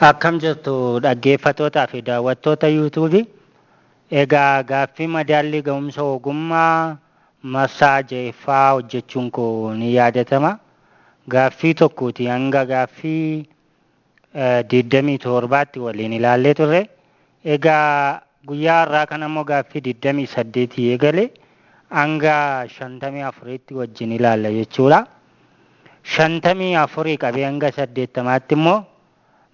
Akkam jirtu dhaggeeffattoota fi daawwattoota YouTube. Egaa gaaffii madaalli ga'umsa ogummaa marsaa jahaffaa hojjechuun koo ni yaadatama. Gaaffii tokkooti hanga gaaffii 27tti waliin ilaallee turre. Egaa guyyaa har'aa kana immoo gaaffii 28 eegale hanga 54tti wajjin ilaalla jechuudha. 54 qabee hanga 80tti immoo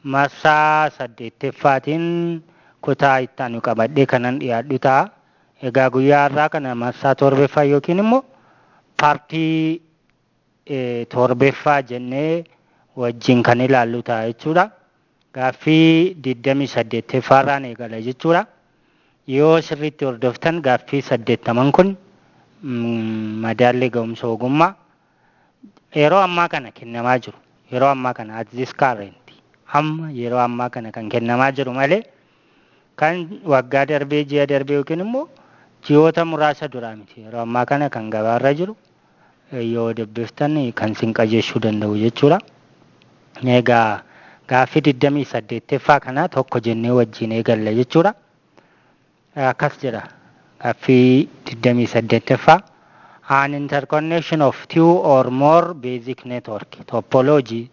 marsaa 8ffaatiin kutaa itti aanu qabadhee kanan dhiyaadhu ta'a. Egaa guyyaa har'aa kana marsaa 7ffaa yookiin immoo paartii 7ffaa jennee wajjin kan ilaallu ta'a jechuudha. Gaaffii 28ffaarraan eegala jechuudha. Yoo sirriitti hordoftan gaaffii 80 kun madaalli ga'umsa ogummaa yeroo ammaa kana kennamaa jiru. Yeroo ammaa kana at this current amma yeroo ammaa kana kan kennamaa jiru malee kan waggaa darbee ji'a darbee yookiin immoo ji'oota muraasa duraa miti. Yeroo ammaa kana kan gabaarra jiru yoo dubbiftan kan sin qajeeshuu danda'u jechuudha. Egaa gaaffii 28ffaa kana tokko jennee wajjin eegalla jechuudha. Akkas jedha gaaffii 28ffaa. An interconnection of two or more basic network topology,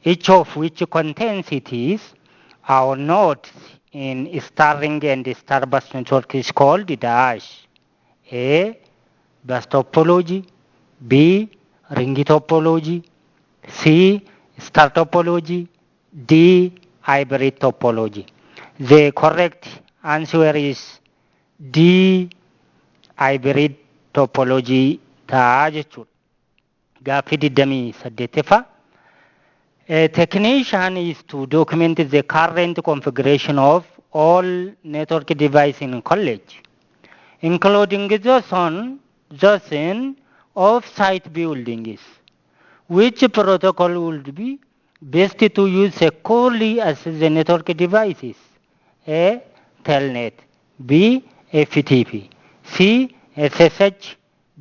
each of which contains cities or nodes in star ring and star bus network is called dash. A. Bus topology. B. Ring topology. C. Star topology. D. Hybrid topology. The correct answer is D. Hybrid topology ta'a jechuudha. Gaaffii 28ffaa. A technician is to document the current configuration of all network devices in college, including those in off-site buildings. Which protocol would be best to use securely as the network devices? A. Telnet. B. FTP. C. SSH.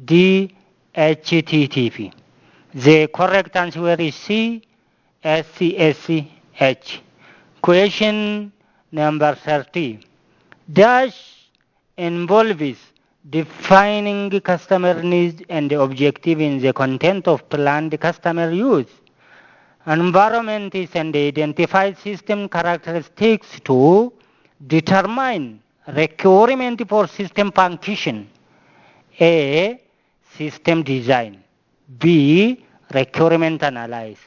D. HTTP. The correct answer is C. SCSH. Question number 30. Dash involves defining customer needs and objective in the content of planned customer use. Environment is and identifies system characteristics to determine requirement for system function. A. System design. B. Requirement analysis.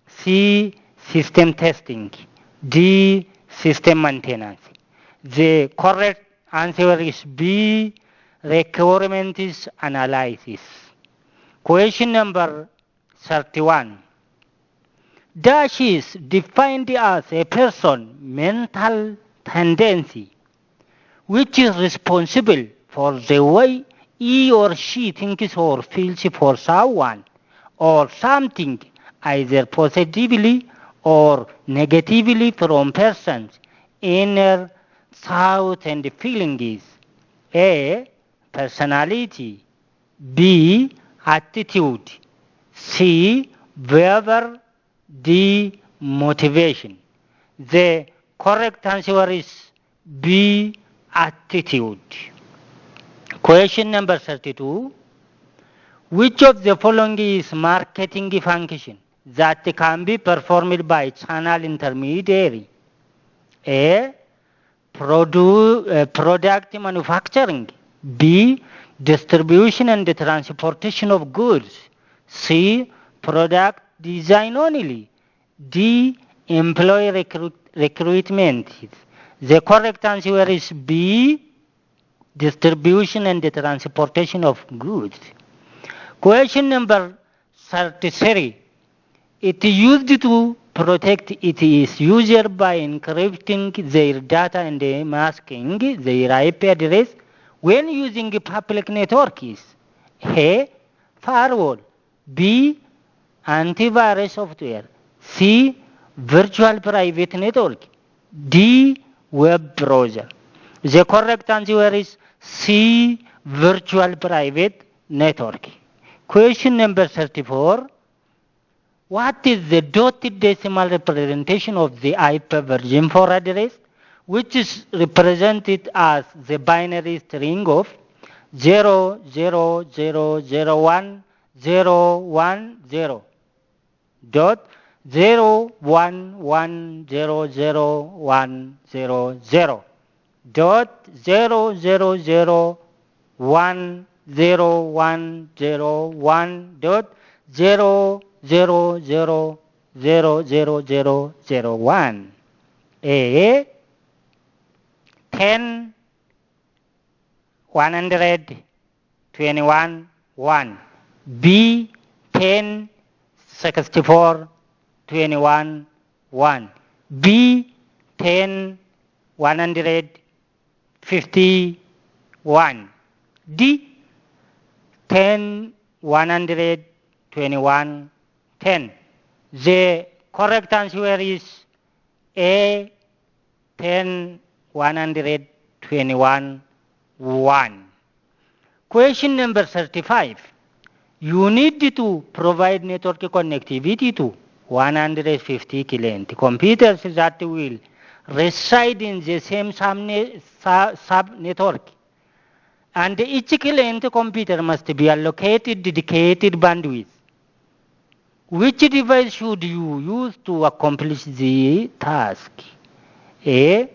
C. System testing. D. System maintenance. The correct answer is B. Requirement analysis. Question number 31. Dash is defined as a person mental tendency which is responsible for the way he or she thinks or feels for someone or something, either positively or negatively from persons' inner thoughts and feelings. A. Personality. B. Attitude. C. Behavior. D. Motivation. The correct answer is B. Attitude. Question number 32. Which of the following is marketing function that can be performed by channel intermediary? A. Product manufacturing. B. Distribution and transportation of goods. C. Product design only. D. Employee recruitment. The correct answer is B. Distribution and transportation of goods. Question number 33. It used to protect its user by encrypting their data and masking their IP address when using public networks. A. Firewall. B. Antivirus software. C. Virtual private network. D. Web browser. The correct answer is C. Virtual private network. Question number 34. what is the dotted decimal representation of the IP version 4 address, which is represented as the binary string of 0000110 dot 011000100 dot 000100101 dot 0000001. A 10 121 1. B 10 64 21 1. B 10 151. D 10 121 10. The correct answer is A 10 121 1. Question number 35. You need to provide network connectivity to 150 client computers that will reside in the same sub-network. And each client computer must be allocated dedicated bandwidth. Which device should you use to accomplish the task? A.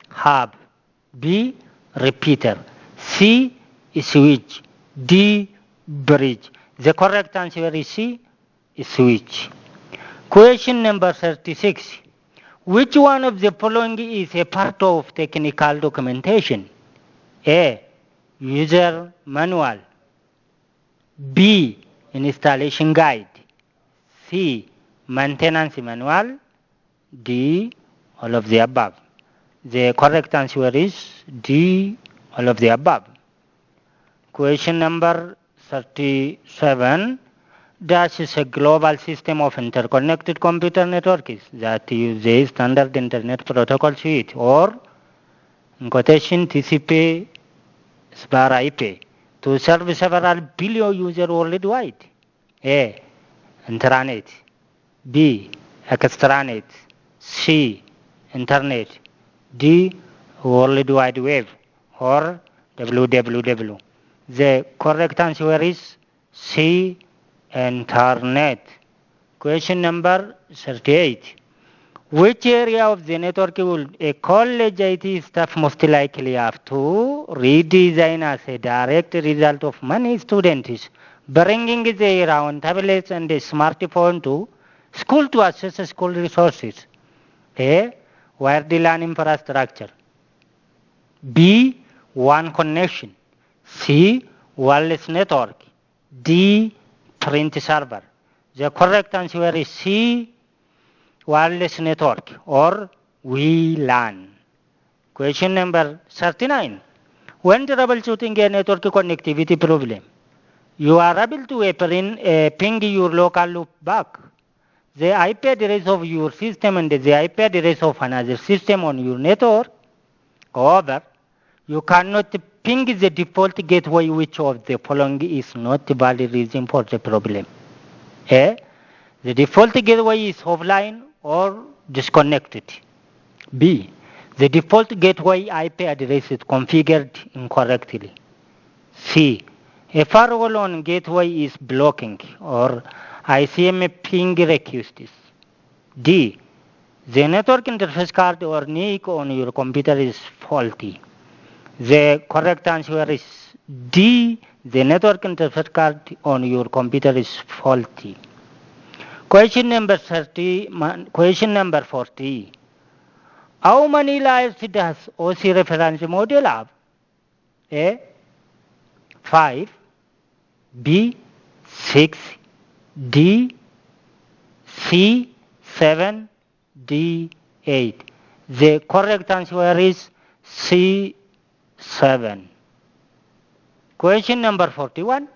Hub. B. Repeater. C. Switch. D. Bridge. The correct answer is C. Switch. Question number 36. Which one of the following is a part of technical documentation? A. User manual. B. Installation guide. C. Maintenance manual. D. All of the above. The correct answer is D. All of the above. Question number 37. Dash is a global system of interconnected computer networks that use the standard Internet Protocol suite, or in quotation TCP/IP, to serve several billion users worldwide. A. Intranet. B. Extranet. C. Internet. D. World Wide Web, or WWW. The correct answer is C. Internet. Question number 38. Which area of the network will a college IT staff most likely have to redesign as a direct result of many students bringing their own tablets and a smartphone to school to access school resources? A. Wired LAN infrastructure. B. WAN connection. C. Wireless network. D. Print server. The correct answer is C. Wireless network, or WLAN. Question number 39. When troubleshooting a network connectivity problem, you are able to ping your local loop back. The IP address of your system and the IP address of another system on your network. However, you cannot ping the default gateway. Which of the following is not a valid reason for the problem? A. The default gateway is offline or disconnected. B. The default gateway IP address is configured incorrectly. C. A firewall on gateway is blocking or ICM ping requests. D. The network interface card or NIC on your computer is faulty. The correct answer is D. The network interface card on your computer is faulty. Question number 40. How many layers does OC reference model have? A. 5. B. 6. D. C. 7. D. 8. The correct answer is C. 7. Question number 41.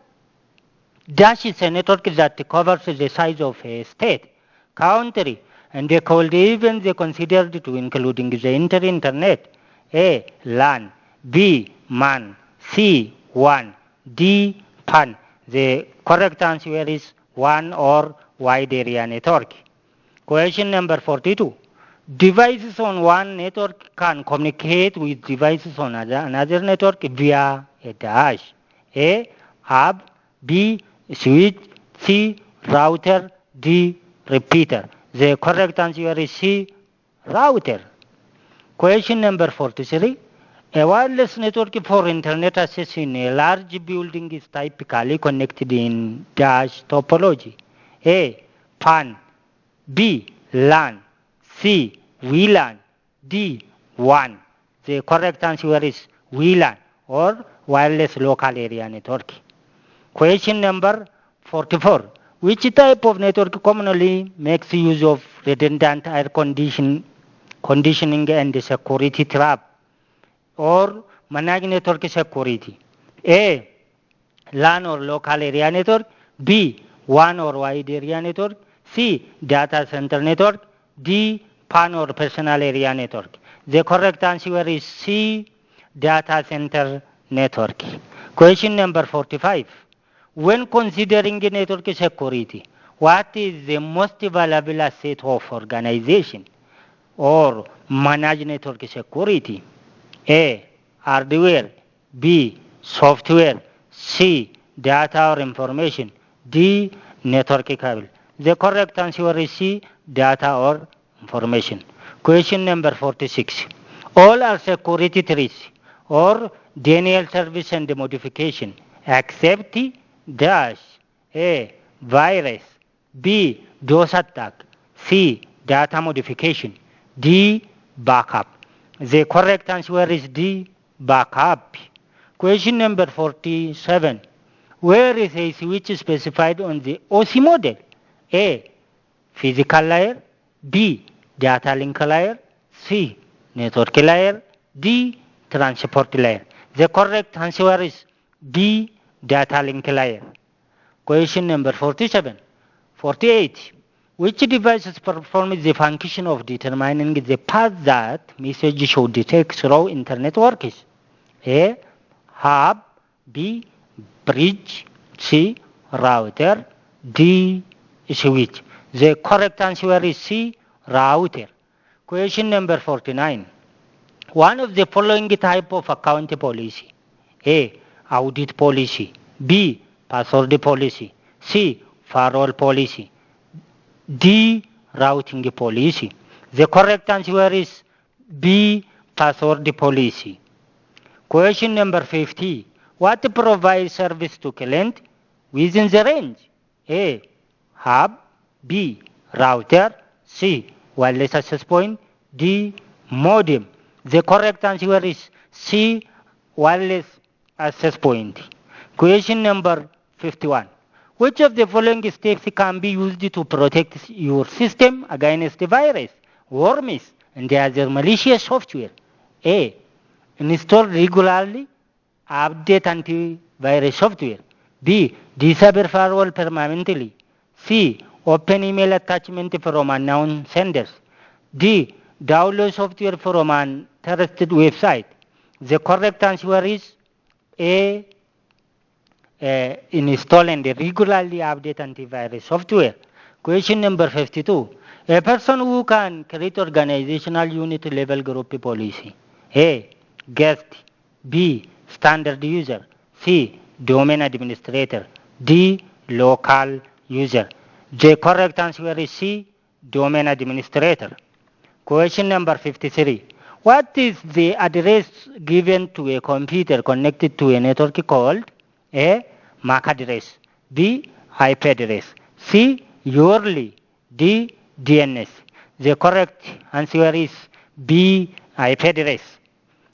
Dash is a network that covers the size of a state, country, and could even be considered to including the internet. A. LAN. B. MAN. C. WAN. D. PAN. The correct answer is 1 or wide area network. Question number 42. Devices on one network can communicate with devices on another network via a dash. A, hub, B, switch, C, router, D, repeater. The correct answer is C, router. Question number 43. A wireless network for internet access in a large building is typically connected in dash topology. A, PAN, B, LAN, C, WLAN, D, WAN. The correct answer is WLAN or wireless local area network. Question number 44. Which type of network commonly makes use of redundant air conditioning and security trap or manage network security? A, LAN or local area network, B, WAN or wide area network, C, data center network, D, PAN or personal area network. The correct answer is C, data center network. Question number 45. When considering network security, what is the most valuable asset of organization or manage network security? A, hardware, B, software, C, data or information, D, network cable. The correct answer is C, data or information. Question number 46. All are security threats or denial service and modification except dash. A, virus, B, DOS attack, C, data modification, D, backup. The correct answer is D, backup. Question number 47. Where is a switch specified on the OC model? A, physical layer, B, data link layer, C, network layer, D, transport layer. The correct answer is B, data link layer. Question number 47. 48. Which devices perform the function of determining the path that message should take through internet works? A, hub, B, bridge, C, router, D, switch. The correct answer is C, router. Question number 49. One of the following type of account policy. A, audit policy, B, password policy, C, firewall policy, D, routing policy. The correct answer is B, password policy. Question number 50. What provides service to client within the range? A, hub, B, router, C, wireless access point, D, modem. The correct answer is C, wireless access point. Question number 51. Which of the following steps can be used to protect your system against the virus, worms, and the other malicious software? A, install regularly, update antivirus software. B, disable firewall permanently. C, open email attachment from unknown senders. D, download software from an trusted website. The correct answer is A, install and regularly update antivirus software. Question number 52. A person who can create organizational unit level group policy. A, guest, B, standard user, C, domain administrator, D, local user. The correct answer is C, domain administrator. Question number 53. What is the address given to a computer connected to a network called? A, MAC address, B, IP address, C, URL, D, DNS. The correct answer is B, IP address.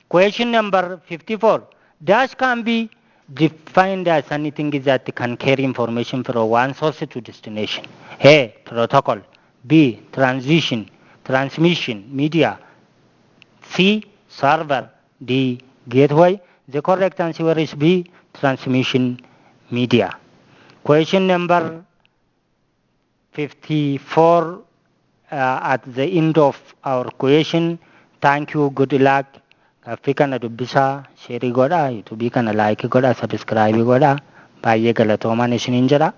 Question number 54. Dash can be defined as anything that can carry information from one source to destination. A, protocol, B, transmission, media, C, server, D, gateway. The correct answer is B, transmission media. Question number 54 at the end of our question. Thank you, good luck. Gaaffii kana dubbisa, sheerii godhaa, yuutuubii kana laayikii godhaa, sabiskiraayibii godhaa. Baay'ee galatoomaa isiniin jedha.